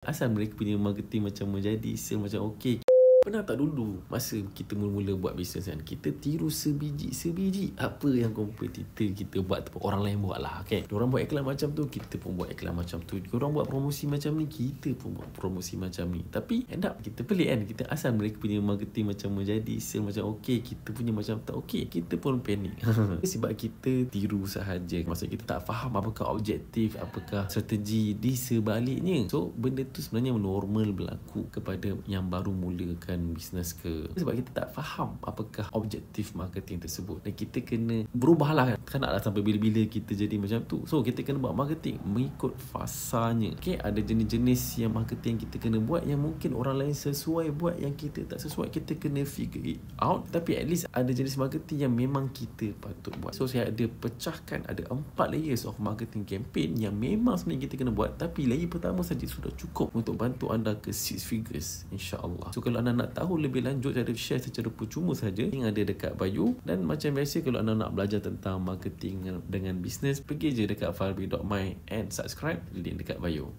Asal mereka punya marketing macam menjadi sale macam okey. Pernah tak dulu masa kita mula-mula buat bisnes kan, kita tiru sebiji apa yang kompetitor kita buat ataupun orang lain buat lah, okay? Diorang buat iklan macam tu, kita pun buat iklan macam tu. Diorang buat promosi macam ni, kita pun buat promosi macam ni. Tapi end up kita pelik kan, kita asal mereka punya marketing macam menjadi sale macam okey, kita punya macam tak okey, kita pun panik. Sebab kita tiru sahaja. Maksudnya kita tak faham apakah objektif, apakah strategi di sebaliknya. So benda tu sebenarnya normal berlaku kepada yang baru mulakan bisnes ke, sebab kita tak faham apakah objektif marketing tersebut, dan kita kena berubah lah kan, naklah sampai bila-bila kita jadi macam tu. So kita kena buat marketing mengikut fasanya. Okay, ada jenis-jenis yang marketing kita kena buat yang mungkin orang lain sesuai buat, yang kita tak sesuai, kita kena figure it out. Tapi at least ada jenis marketing yang memang kita patut buat. So saya ada pecahkan, ada 4 layers of marketing campaign yang memang sebenarnya kita kena buat, tapi layer pertama saja sudah cukup untuk bantu anda ke 6 figures, insya-Allah. So kalau anda nak tahu lebih lanjut, saya ada share secara percuma saja yang ada dekat bio. Dan macam biasa, kalau anda nak belajar tentang marketing dengan bisnes, pergi je dekat falbi.my and subscribe, link dekat bio.